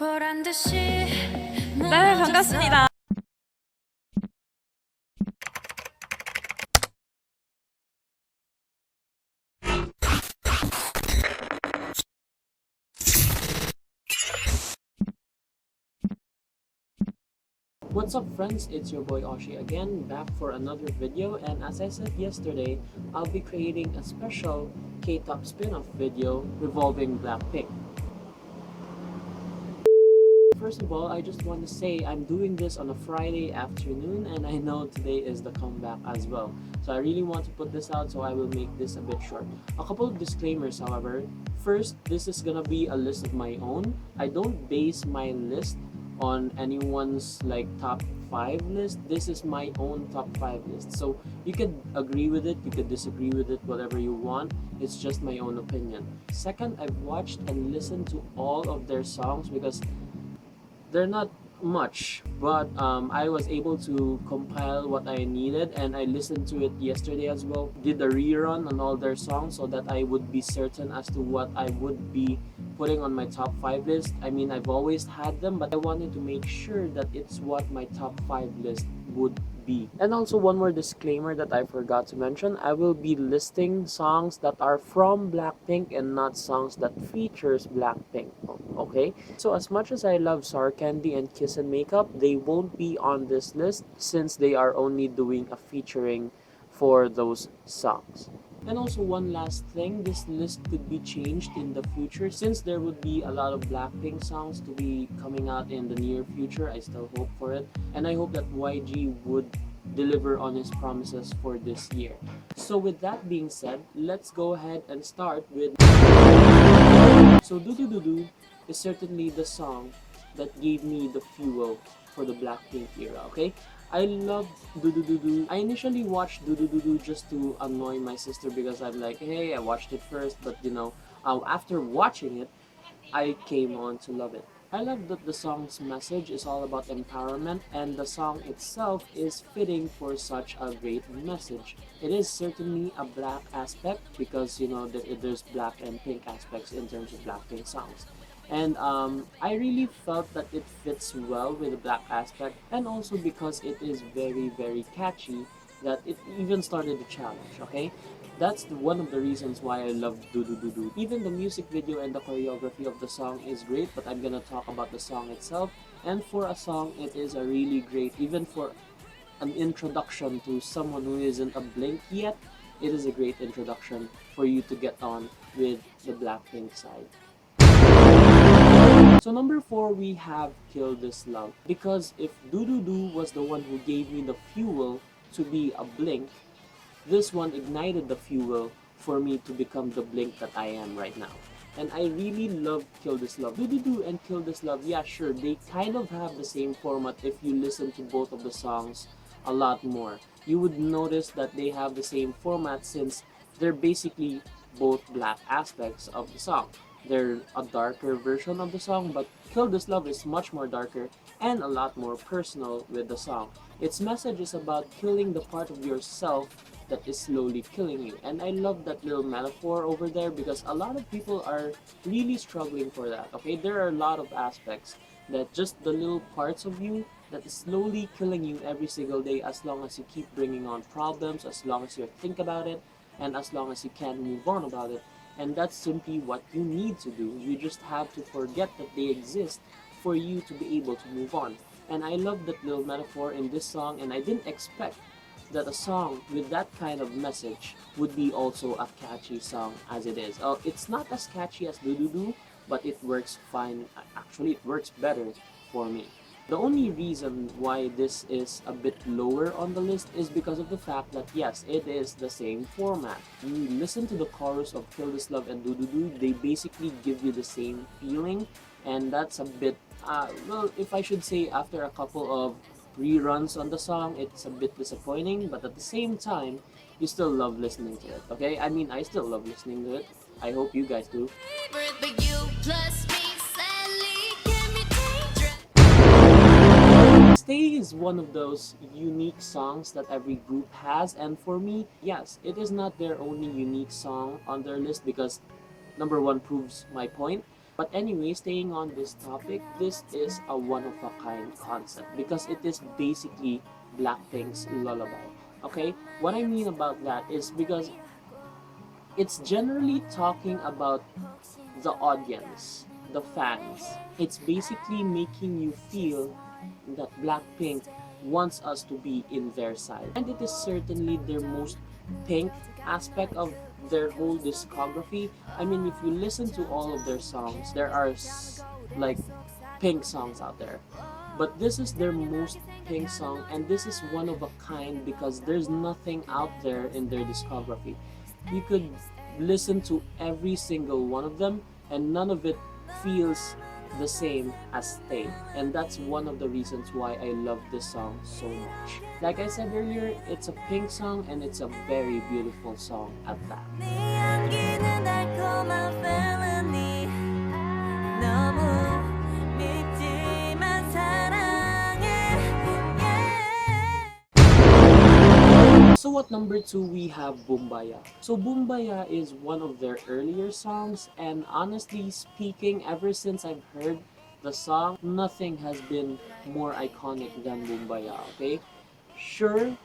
네, 반갑습니다. What's up friends, it's your boy Oshi again, back for another video, and as I said yesterday, I'll be creating a special K-pop spin-off video revolving Blackpink. First of all, I just want to say I'm doing this on a Friday afternoon, and I know today is the comeback as well. So I really want to put this out, so I will make this a bit short. A couple of disclaimers, however. First, this is gonna be a list of my own. I don't base my list on anyone's like top 5 list. This is my own top 5 list. So you could agree with it, you could disagree with it, whatever you want. It's just my own opinion. Second, I've watched and listened to all of their songs because they're not much, but I was able to compile what I needed, and I listened to it yesterday as well. Did a rerun on all their songs so that I would be certain as to what I would be putting on my top 5 list. I mean, I've always had them, but I wanted to make sure that it's what my top 5 list would be. And also one more disclaimer that I forgot to mention, I will be listing songs that are from Blackpink and not songs that features Blackpink, okay? So as much as I love Sour Candy and Kiss and Makeup, they won't be on this list since they are only doing a featuring for those songs. And also one last thing, this list could be changed in the future since there would be a lot of Blackpink songs to be coming out in the near future. I still hope for it, and I hope that YG would deliver on his promises for this year. So with that being said, let's go ahead and start with So Do Do Do Do is certainly the song that gave me the fuel for the Blackpink era, okay? I love Do Do Do Do. I initially watched Do Do Do Do just to annoy my sister because I'm like, hey, I watched it first, but you know, after watching it, I came on to love it. I love that the song's message is all about empowerment, and the song itself is fitting for such a great message. It is certainly a black aspect because you know that there's black and pink aspects in terms of Blackpink songs. And I really felt that it fits well with the black aspect, and also because it is very catchy that it even started a challenge, okay? That's one of the reasons why I love Do Do Do Do. Even the music video and the choreography of the song is great, but I'm gonna talk about the song itself. And for a song, it is a really great, even for an introduction to someone who isn't a Blink yet, it is a great introduction for you to get on with the Blackpink side. So number 4, we have Kill This Love. Because if Do Do Do was the one who gave me the fuel to be a Blink, this one ignited the fuel for me to become the Blink that I am right now. And I really love Kill This Love. Do Do Do and Kill This Love, yeah sure, they kind of have the same format if you listen to both of the songs a lot more. You would notice that they have the same format since they're basically both black aspects of the song. They're a darker version of the song, but Kill This Love is much more darker and a lot more personal with the song. Its message is about killing the part of yourself that is slowly killing you. And I love that little metaphor over there because a lot of people are really struggling for that, okay? There are a lot of aspects that just the little parts of you that is slowly killing you every single day as long as you keep bringing on problems, as long as you think about it, and as long as you can't move on about it. And that's simply what you need to do. You just have to forget that they exist for you to be able to move on. And I love that little metaphor in this song, and I didn't expect that a song with that kind of message would be also a catchy song as it is. It's not as catchy as Do Do Do, but it works fine. Actually, it works better for me. The only reason why this is a bit lower on the list is because of the fact that yes, it is the same format. You listen to the chorus of Kill This Love and Do Do Do, they basically give you the same feeling, and that's a bit, well, if I should say, after a couple of reruns on the song, it's a bit disappointing, but at the same time, you still love listening to it, okay? I mean, I still love listening to it. I hope you guys do. Stay is one of those unique songs that every group has, and for me, yes, it is not their only unique song on their list because number 1 proves my point. But anyway, staying on this topic, this is a one-of-a-kind concept because it is basically Blackpink's lullaby. Okay? What I mean about that is because it's generally talking about the audience, the fans. It's basically making you feel that Blackpink wants us to be in their side. And it is certainly their most pink aspect of their whole discography. I mean, if you listen to all of their songs, there are like pink songs out there. But this is their most pink song, and this is one of a kind because there's nothing out there in their discography. You could listen to every single one of them, and none of it feels the same as Stay. And that's one of the reasons why I love this song so much. Like I said earlier, it's a pink song and it's a very beautiful song at that. So at number 2 we have Bumbaya. So Bumbaya is one of their earlier songs, and honestly speaking, ever since I've heard the song, nothing has been more iconic than Bumbaya, okay? Sure,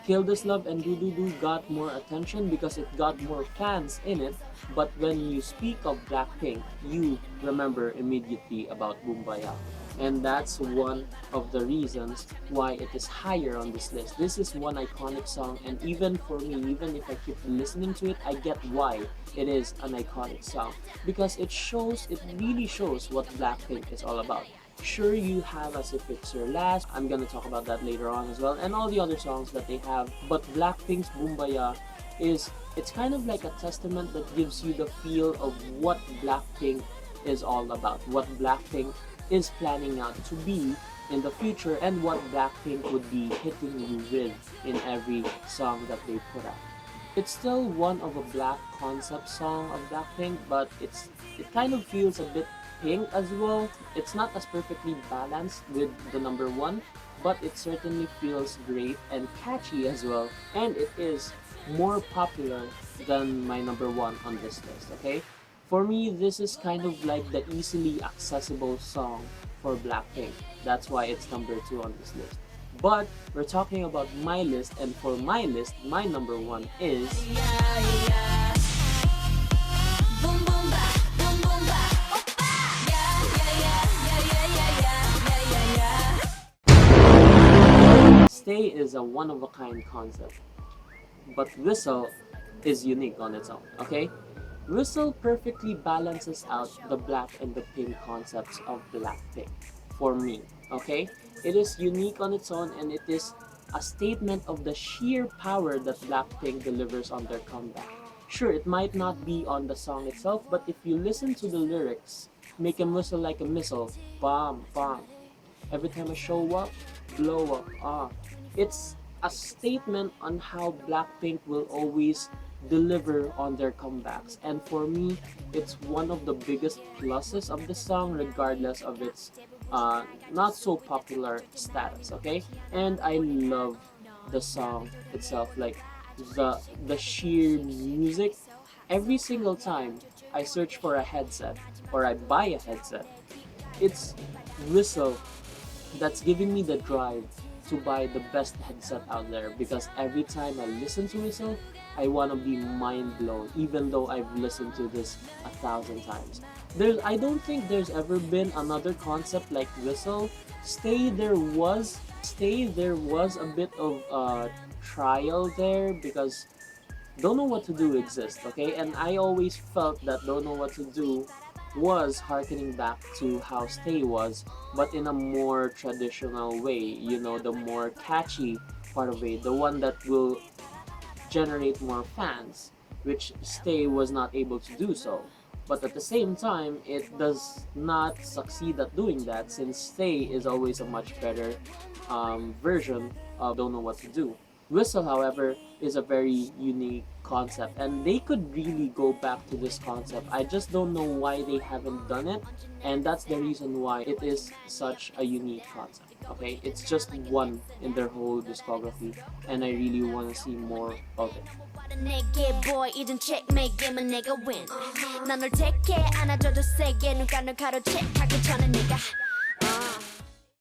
Kill This Love and Do Do Do got more attention because it got more fans in it, but when you speak of Blackpink, you remember immediately about Bumbaya. And that's one of the reasons why it is higher on this list. This is one iconic song, and even for me, even if I keep listening to it, I get why it is an iconic song. Because it really shows what Blackpink is all about. Sure, you have As If It's Your Last, I'm gonna talk about that later on as well, and all the other songs that they have, but Blackpink's Bumbaya it's kind of like a testament that gives you the feel of what Blackpink is all about, what Blackpink is planning out to be in the future, and what Blackpink would be hitting you with in every song that they put out. It's still one of a black concept song of Blackpink, but it kind of feels a bit pink as well. It's not as perfectly balanced with the number 1, but it certainly feels great and catchy as well, and it is more popular than my number 1 on this list, okay? For me, this is kind of like the easily accessible song for Blackpink. That's why it's number 2 on this list. But we're talking about my list, and for my list, my number 1 is Stay is a one-of-a-kind concept, but Whistle is unique on its own, okay? Whistle perfectly balances out the black and the pink concepts of Blackpink for me, okay? It is unique on its own, and it is a statement of the sheer power that Blackpink delivers on their comeback. Sure, it might not be on the song itself, but if you listen to the lyrics, make him whistle like a missile, bomb, bomb. Every time I show up, blow up, It's a statement on how Blackpink will always deliver on their comebacks, and for me it's one of the biggest pluses of the song regardless of its not so popular status, okay? And I love the song itself, like the sheer music. Every single time I search for a headset or I buy a headset, it's Whistle that's giving me the drive to buy the best headset out there, because every time I listen to Whistle, I want to be mind blown, even though I've listened to this 1,000 times. I don't think there's ever been another concept like Whistle. Stay, there was a bit of trial there because Don't Know What to Do exists, okay? And I always felt that Don't Know What to Do was harkening back to how Stay was, but in a more traditional way, you know, the more catchy part of it, the one that will generate more fans, which Stay was not able to do so. But at the same time, it does not succeed at doing that, since Stay is always a much better version of Don't Know What to Do. Whistle, however, is a very unique concept, and they could really go back to this concept. I just don't know why they haven't done it, and that's the reason why it is such a unique concept. Okay, it's just one in their whole discography, and I really want to see more of it. 내게 boy 이젠 checkmate 게임은 내가 win 넌 택해 안아줘도 세게 눈가를 가로채 하기 전에 네가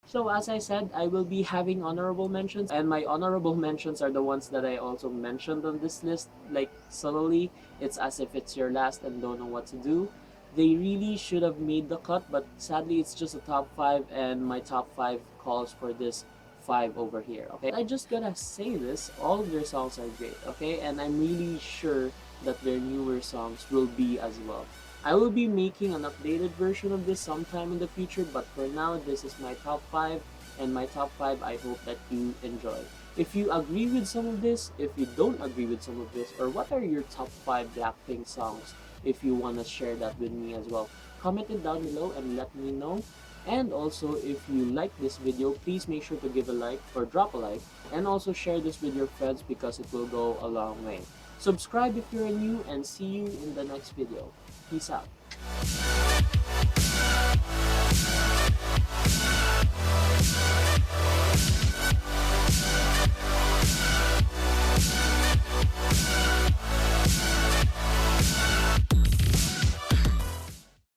So as I said, I will be having honorable mentions, and my honorable mentions are the ones that I also mentioned on this list, like subtly. It's as if it's your last and don't know what to do. They really should have made the cut, but sadly it's just a top 5, and my top 5 calls for this 5 over here. Okay, I just gotta say this, all of their songs are great, okay, and I'm really sure that their newer songs will be as well. I will be making an updated version of this sometime in the future, but for now, this is my top 5, and my top 5 I hope that you enjoy. If you agree with some of this, if you don't agree with some of this, or what are your top 5 Blackpink songs, if you want to share that with me as well, comment it down below and let me know. And also, if you like this video, please make sure to give a like or drop a like, and also share this with your friends because it will go a long way. Subscribe if you're new, and see you in the next video. Peace out.